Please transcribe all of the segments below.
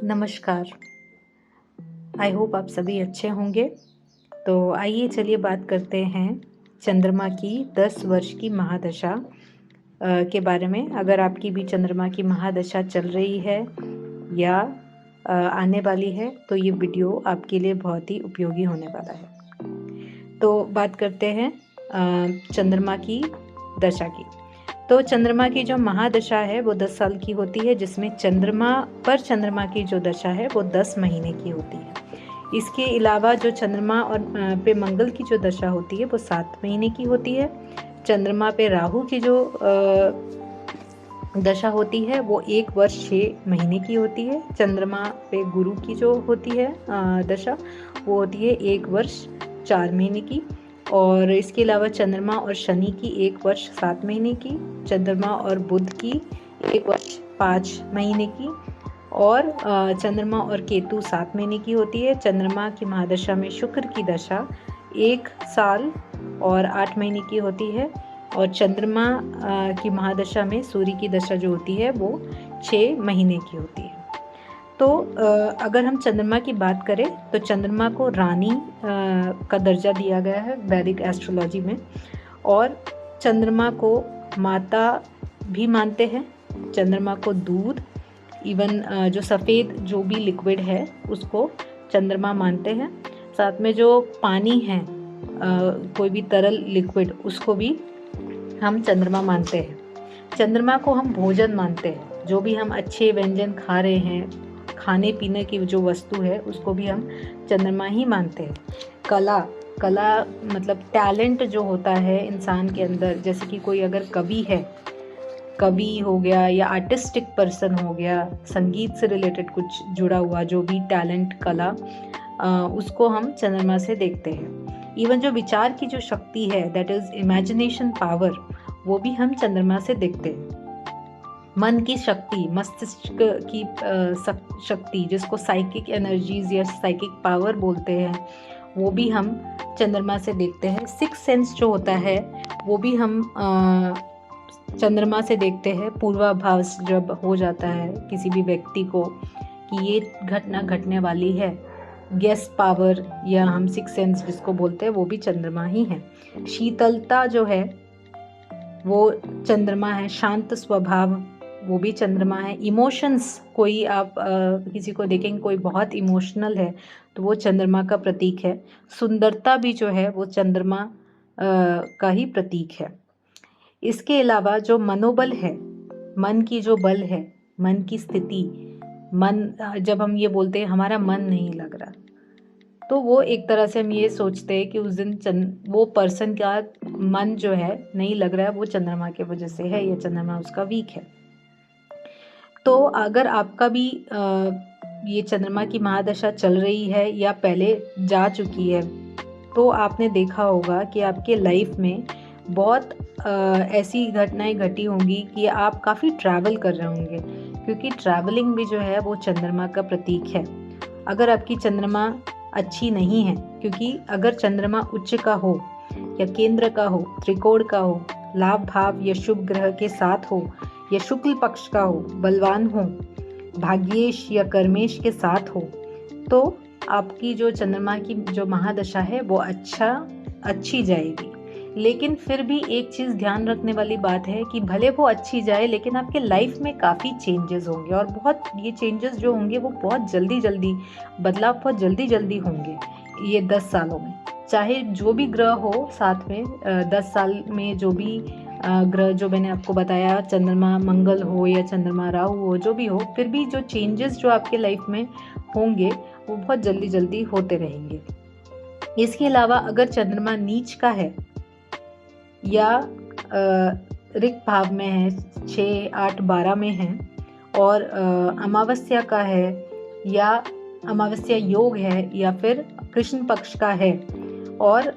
नमस्कार। I hope आप सभी अच्छे होंगे। तो आइए चलिए बात करते हैं चंद्रमा की 10 वर्ष की महादशा के बारे में। अगर आपकी भी चंद्रमा की महादशा चल रही है या आने वाली है तो ये वीडियो आपके लिए बहुत ही उपयोगी होने वाला है। तो बात करते हैं चंद्रमा की दशा की। तो चंद्रमा की जो महादशा है वो 10 साल की होती है, जिसमें चंद्रमा की जो दशा है वो 10 महीने की होती है। इसके अलावा जो चंद्रमा और पे मंगल की जो दशा होती है वो 7 महीने की होती है। चंद्रमा पे राहु की जो दशा होती है वो 1 वर्ष 6 महीने की होती है। चंद्रमा पे गुरु की जो होती है दशा वो होती है 1 वर्ष 4 महीने की। और इसके अलावा चंद्रमा और शनि की 1 वर्ष 7 महीने की, चंद्रमा और बुध की 1 वर्ष 5 महीने की, और चंद्रमा और केतु 7 महीने की होती है। चंद्रमा की महादशा में शुक्र की दशा 1 साल और 8 महीने की होती है। और चंद्रमा की महादशा में सूर्य की दशा जो होती है वो 6 महीने की होती है। तो अगर हम चंद्रमा की बात करें तो चंद्रमा को रानी का दर्जा दिया गया है वैदिक एस्ट्रोलॉजी में, और चंद्रमा को माता भी मानते हैं। चंद्रमा को दूध, इवन जो सफ़ेद जो भी लिक्विड है उसको चंद्रमा मानते हैं। साथ में जो पानी है, कोई भी तरल लिक्विड, उसको भी हम चंद्रमा मानते हैं। चंद्रमा को हम भोजन मानते हैं। जो भी हम अच्छे व्यंजन खा रहे हैं, खाने पीने की जो वस्तु है उसको भी हम चंद्रमा ही मानते हैं। कला मतलब टैलेंट जो होता है इंसान के अंदर, जैसे कि कोई अगर कवि हो गया या आर्टिस्टिक पर्सन हो गया, संगीत से रिलेटेड कुछ जुड़ा हुआ जो भी टैलेंट, कला, उसको हम चंद्रमा से देखते हैं। इवन जो विचार की जो शक्ति है, दैट इज इमेजिनेशन पावर, वो भी हम चंद्रमा से देखते हैं। मन की शक्ति, मस्तिष्क की शक्ति, जिसको साइकिक एनर्जीज या साइकिक पावर बोलते हैं, वो भी हम चंद्रमा से देखते हैं। सिक्स सेंस जो होता है वो भी हम चंद्रमा से देखते हैं। पूर्वाभास जब हो जाता है किसी भी व्यक्ति को कि ये घटना घटने वाली है, गेस पावर या हम सिक्स सेंस जिसको बोलते हैं, वो भी चंद्रमा ही है। शीतलता जो है वो चंद्रमा है। शांत स्वभाव, वो भी चंद्रमा है। इमोशंस, कोई आप किसी को देखेंगे कोई बहुत इमोशनल है तो वो चंद्रमा का प्रतीक है। सुंदरता भी जो है वो चंद्रमा का ही प्रतीक है। इसके अलावा जो मनोबल है, मन की जो बल है, मन की स्थिति, जब हम ये बोलते हैं हमारा मन नहीं लग रहा, तो वो एक तरह से हम ये सोचते हैं कि उस दिन वो पर्सन का मन जो है नहीं लग रहा है, वो चंद्रमा के वजह से है या चंद्रमा उसका वीक है। तो अगर आपका भी ये चंद्रमा की महादशा चल रही है या पहले जा चुकी है, तो आपने देखा होगा कि आपके लाइफ में बहुत ऐसी घटनाएं घटी होंगी कि आप काफ़ी ट्रैवल कर रहे होंगे, क्योंकि ट्रैवलिंग भी जो है वो चंद्रमा का प्रतीक है। अगर आपकी चंद्रमा अच्छी नहीं है, क्योंकि अगर चंद्रमा उच्च का हो या केंद्र का हो, त्रिकोण का हो, लाभ भाव या शुभ ग्रह के साथ हो, या शुक्ल पक्ष का हो, बलवान हो, भाग्येश या कर्मेश के साथ हो, तो आपकी जो चंद्रमा की जो महादशा है वो अच्छी जाएगी। लेकिन फिर भी एक चीज़ ध्यान रखने वाली बात है कि भले वो अच्छी जाए, लेकिन आपके लाइफ में काफ़ी चेंजेस होंगे, और बहुत ये चेंजेस जो होंगे वो बहुत जल्दी बदलाव बहुत जल्दी होंगे ये 10 सालों में। चाहे जो भी ग्रह हो साथ में, 10 साल में जो भी ग्रह जो मैंने आपको बताया, चंद्रमा मंगल हो या चंद्रमा राहु हो, जो भी हो, फिर भी जो चेंजेस जो आपके लाइफ में होंगे वो बहुत जल्दी होते रहेंगे। इसके अलावा अगर चंद्रमा नीच का है या रिक्त भाव में है, 6, 8, 12 में है, और अमावस्या का है या अमावस्या योग है या फिर कृष्ण पक्ष का है और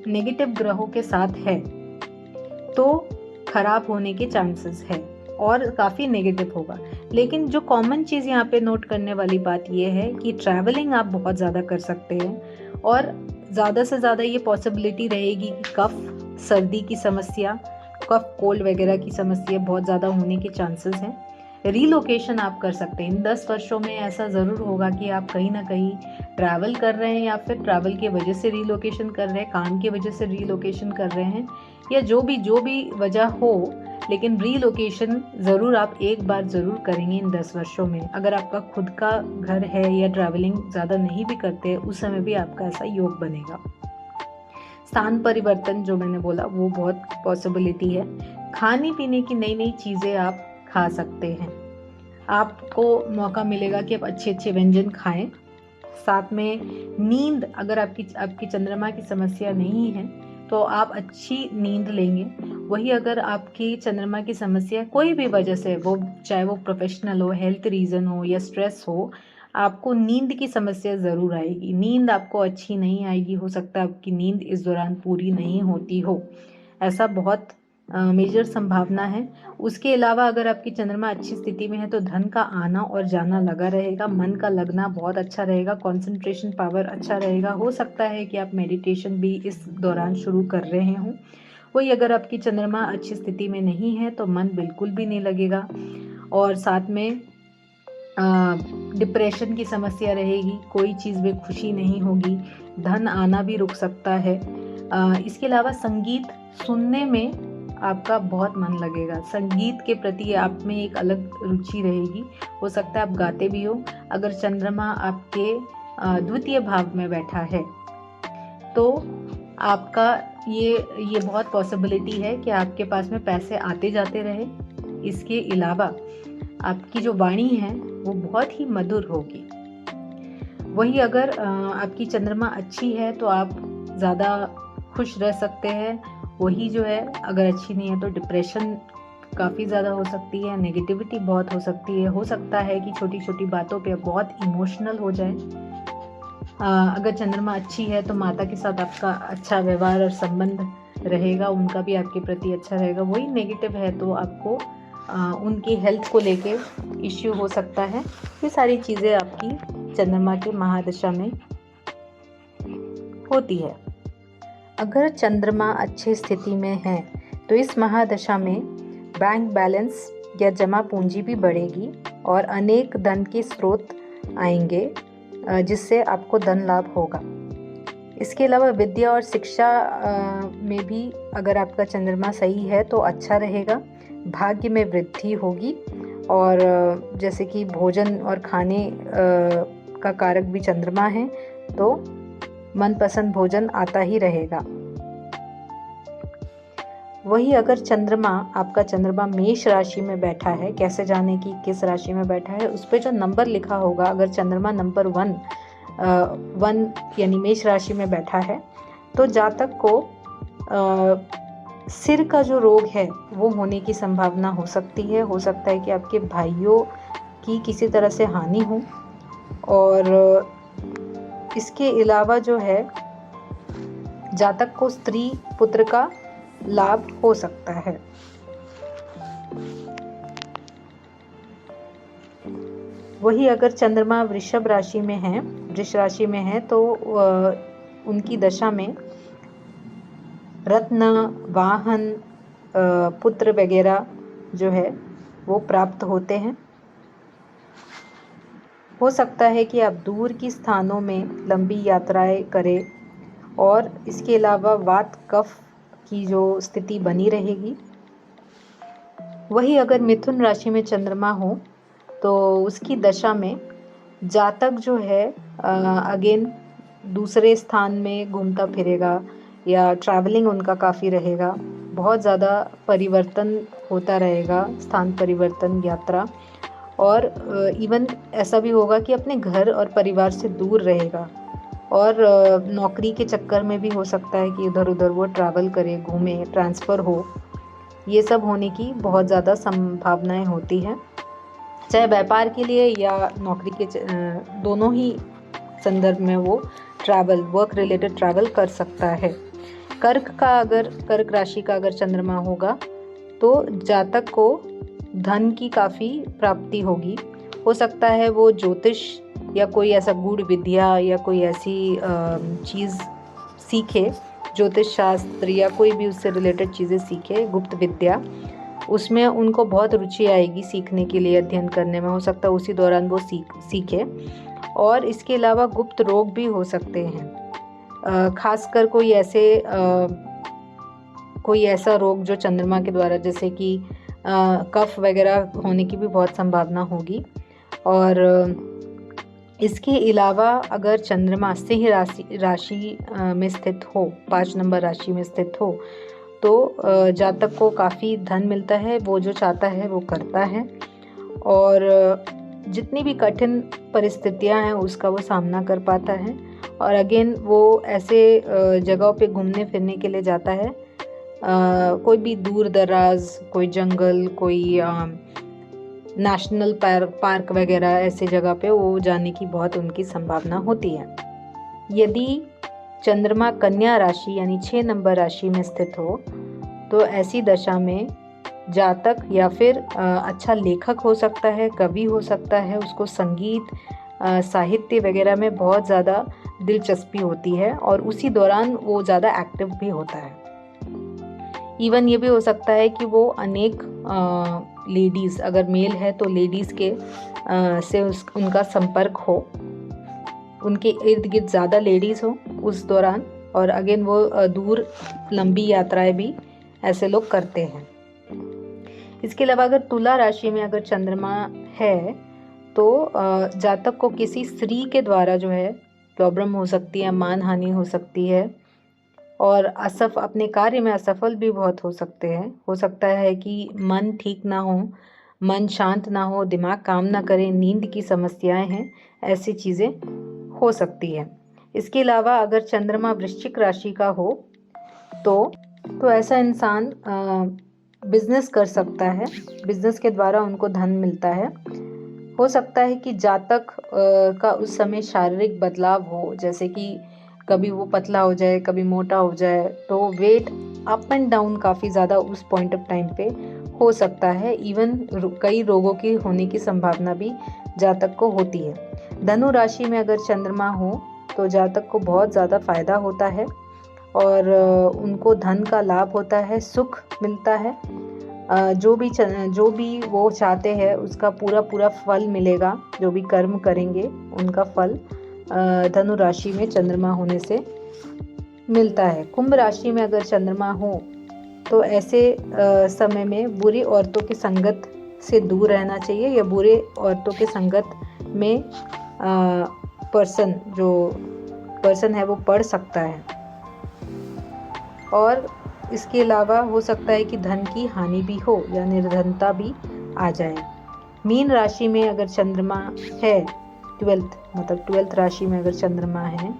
नेगेटिव ग्रहों के साथ है, तो खराब होने के चांसेस है और काफ़ी नेगेटिव होगा। लेकिन जो कॉमन चीज़ यहाँ पे नोट करने वाली बात ये है कि ट्रैवलिंग आप बहुत ज़्यादा कर सकते हैं, और ज़्यादा से ज़्यादा ये पॉसिबिलिटी रहेगी कि कफ, सर्दी की समस्या, कफ कोल्ड वगैरह की समस्या बहुत ज़्यादा होने के चांसेस हैं। रीलोकेशन आप कर सकते हैं। इन 10 वर्षों में ऐसा ज़रूर होगा कि आप कहीं ना कहीं ट्रैवल कर रहे हैं, या फिर ट्रैवल की वजह से रीलोकेशन कर रहे हैं, काम की वजह से रीलोकेशन कर रहे हैं, या जो भी वजह हो, लेकिन रीलोकेशन ज़रूर आप एक बार ज़रूर करेंगे इन 10 वर्षों में। अगर आपका खुद का घर है या ट्रैवलिंग ज़्यादा नहीं भी करते, उस समय भी आपका ऐसा योग बनेगा। स्थान परिवर्तन जो मैंने बोला वो बहुत पॉसिबिलिटी है। खाने पीने की नई नई चीज़ें आप खा सकते हैं। आपको मौका मिलेगा कि आप अच्छे अच्छे व्यंजन खाएं। साथ में नींद, अगर आपकी चंद्रमा की समस्या नहीं है तो आप अच्छी नींद लेंगे। वही अगर आपकी चंद्रमा की समस्या कोई भी वजह से, वो चाहे वो प्रोफेशनल हो, हेल्थ रीज़न हो या स्ट्रेस हो, आपको नींद की समस्या ज़रूर आएगी। नींद आपको अच्छी नहीं आएगी, हो सकता है आपकी नींद इस दौरान पूरी नहीं होती हो, ऐसा बहुत मेजर संभावना है। उसके अलावा अगर आपकी चंद्रमा अच्छी स्थिति में है तो धन का आना और जाना लगा रहेगा, मन का लगना बहुत अच्छा रहेगा, कंसंट्रेशन पावर अच्छा रहेगा। हो सकता है कि आप मेडिटेशन भी इस दौरान शुरू कर रहे हों। वही अगर आपकी चंद्रमा अच्छी स्थिति में नहीं है तो मन बिल्कुल भी नहीं लगेगा, और साथ में डिप्रेशन की समस्या रहेगी, कोई चीज़ में खुशी नहीं होगी, धन आना भी रुक सकता है। इसके अलावा संगीत सुनने में आपका बहुत मन लगेगा, संगीत के प्रति आप में एक अलग रुचि रहेगी। हो सकता है आप गाते भी हो। अगर चंद्रमा आपके द्वितीय भाव में बैठा है तो आपका ये बहुत पॉसिबिलिटी है कि आपके पास में पैसे आते जाते रहे। इसके अलावा आपकी जो वाणी है वो बहुत ही मधुर होगी। वही अगर आपकी चंद्रमा अच्छी है तो आप ज़्यादा खुश रह सकते हैं। वही जो है अगर अच्छी नहीं है तो डिप्रेशन काफ़ी ज़्यादा हो सकती है, नेगेटिविटी बहुत हो सकती है। हो सकता है कि छोटी छोटी बातों पे बहुत इमोशनल हो जाए। अगर चंद्रमा अच्छी है तो माता के साथ आपका अच्छा व्यवहार और संबंध रहेगा, उनका भी आपके प्रति अच्छा रहेगा। वही नेगेटिव है तो आपको उनकी हेल्थ को लेके इश्यू हो सकता है। ये सारी चीज़ें आपकी चंद्रमा के महादशा में होती है। अगर चंद्रमा अच्छी स्थिति में है तो इस महादशा में बैंक बैलेंस या जमा पूंजी भी बढ़ेगी और अनेक धन के स्रोत आएंगे, जिससे आपको धन लाभ होगा। इसके अलावा विद्या और शिक्षा में भी अगर आपका चंद्रमा सही है तो अच्छा रहेगा। भाग्य में वृद्धि होगी, और जैसे कि भोजन और खाने का कारक भी चंद्रमा है तो मनपसंद भोजन आता ही रहेगा। वही अगर आपका चंद्रमा मेष राशि में बैठा है, कैसे जाने कि किस राशि में बैठा है, उस पर जो नंबर लिखा होगा, अगर चंद्रमा नंबर 1 यानी मेष राशि में बैठा है तो जातक को सिर का जो रोग है वो होने की संभावना हो सकती है। हो सकता है कि आपके भाइयों की किसी तरह से हानि हो, और इसके अलावा जो है जातक को स्त्री पुत्र का लाभ हो सकता है। वही अगर चंद्रमा वृषभ राशि में है तो उनकी दशा में रत्न, वाहन, पुत्र वगैरह जो है वो प्राप्त होते हैं। हो सकता है कि आप दूर की स्थानों में लंबी यात्राएं करें, और इसके अलावा वात कफ की जो स्थिति बनी रहेगी। वही अगर मिथुन राशि में चंद्रमा हो तो उसकी दशा में जातक जो है अगेन दूसरे स्थान में घूमता फिरेगा, या ट्रैवलिंग उनका काफ़ी रहेगा। बहुत ज़्यादा परिवर्तन होता रहेगा, स्थान परिवर्तन, यात्रा, और इवन ऐसा भी होगा कि अपने घर और परिवार से दूर रहेगा, और नौकरी के चक्कर में भी हो सकता है कि इधर उधर वो ट्रैवल करे, घूमे, ट्रांसफ़र हो। ये सब होने की बहुत ज़्यादा संभावनाएं होती हैं, चाहे व्यापार के लिए या नौकरी के दोनों ही संदर्भ में वो वर्क रिलेटेड ट्रैवल कर सकता है। कर्क राशि का अगर चंद्रमा होगा तो जातक को धन की काफ़ी प्राप्ति होगी। हो सकता है वो ज्योतिष या कोई ऐसा गूढ़ विद्या या कोई ऐसी चीज़ सीखे, ज्योतिष शास्त्र या कोई भी उससे रिलेटेड चीज़ें सीखे, गुप्त विद्या, उसमें उनको बहुत रुचि आएगी सीखने के लिए, अध्ययन करने में। हो सकता है उसी दौरान वो सीखे। और इसके अलावा गुप्त रोग भी हो सकते हैं, खासकर कोई ऐसा रोग जो चंद्रमा के द्वारा, जैसे कि कफ वगैरह होने की भी बहुत संभावना होगी। और इसके अलावा अगर चंद्रमा सिंह राशि में स्थित हो, 5 नंबर राशि में स्थित हो, तो जातक को काफ़ी धन मिलता है, वो जो चाहता है वो करता है। और जितनी भी कठिन परिस्थितियां हैं उसका वो सामना कर पाता है। और अगेन वो ऐसे जगहों पे घूमने फिरने के लिए जाता है, कोई भी दूर दराज, कोई जंगल, कोई नेशनल पार्क वगैरह, ऐसे जगह पे वो जाने की बहुत उनकी संभावना होती है। यदि चंद्रमा कन्या राशि यानी 6 नंबर राशि में स्थित हो, तो ऐसी दशा में जातक या फिर अच्छा लेखक हो सकता है, कवि हो सकता है, उसको संगीत, साहित्य वगैरह में बहुत ज़्यादा दिलचस्पी होती है और उसी दौरान वो ज़्यादा एक्टिव भी होता है। इवन ये भी हो सकता है कि वो अनेक लेडीज़, अगर मेल है तो लेडीज़ के से उनका संपर्क हो, उनके इर्द गिर्द ज़्यादा लेडीज़ हो उस दौरान। और अगेन वो दूर लंबी यात्राएं भी ऐसे लोग करते हैं। इसके अलावा अगर तुला राशि में अगर चंद्रमा है, तो जातक को किसी स्त्री के द्वारा जो है प्रॉब्लम हो सकती है, मान हानि हो सकती है, और अपने कार्य में असफल भी बहुत हो सकते हैं। हो सकता है कि मन ठीक ना हो, मन शांत ना हो, दिमाग काम ना करे, नींद की समस्याएं हैं, ऐसी चीज़ें हो सकती है। इसके अलावा अगर चंद्रमा वृश्चिक राशि का हो, तो ऐसा इंसान बिजनेस कर सकता है, बिजनेस के द्वारा उनको धन मिलता है। हो सकता है कि जातक का उस समय शारीरिक बदलाव हो, जैसे कि कभी वो पतला हो जाए, कभी मोटा हो जाए, तो वेट अप एंड डाउन काफ़ी ज़्यादा उस पॉइंट ऑफ टाइम पे हो सकता है। इवन कई रोगों की होने की संभावना भी जातक को होती है। धनु राशि में अगर चंद्रमा हो, तो जातक को बहुत ज़्यादा फायदा होता है और उनको धन का लाभ होता है, सुख मिलता है। जो भी वो चाहते हैं उसका पूरा फल मिलेगा, जो भी कर्म करेंगे उनका फल धनु राशि में चंद्रमा होने से मिलता है। कुंभ राशि में अगर चंद्रमा हो, तो ऐसे समय में बुरी औरतों की संगत से दूर रहना चाहिए, या बुरे औरतों के संगत में पर्सन है वो पड़ सकता है। और इसके अलावा हो सकता है कि धन की हानि भी हो या निर्धनता भी आ जाए। मीन राशि में अगर चंद्रमा है, 12th राशि में अगर चंद्रमा है,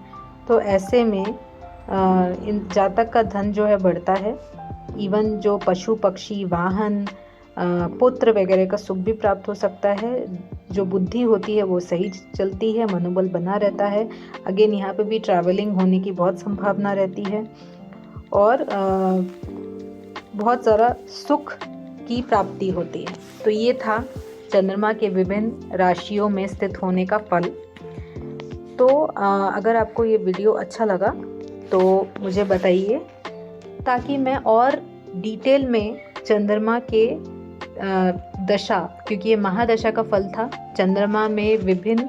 तो ऐसे में इन जातक का धन जो है बढ़ता है। इवन जो पशु पक्षी, वाहन, पुत्र वगैरह का सुख भी प्राप्त हो सकता है। जो बुद्धि होती है वो सही चलती है, मनोबल बना रहता है। अगेन यहाँ पे भी ट्रैवलिंग होने की बहुत संभावना रहती है और बहुत ज़्यादा सुख की प्राप्ति होती है। तो ये था चंद्रमा के विभिन्न राशियों में स्थित होने का फल। तो अगर आपको ये वीडियो अच्छा लगा तो मुझे बताइए, ताकि मैं और डिटेल में चंद्रमा के दशा, क्योंकि ये महादशा का फल था, चंद्रमा में विभिन्न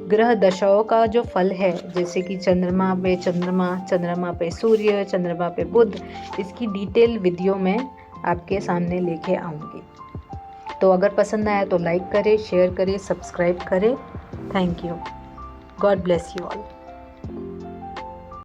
ग्रह दशाओं का जो फल है, जैसे कि चंद्रमा पे सूर्य, चंद्रमा पे बुध, इसकी डिटेल वीडियो मैं आपके सामने लेके आऊँगी। तो अगर पसंद आया तो लाइक करें, शेयर करें, सब्सक्राइब करें। Thank you. God bless you all.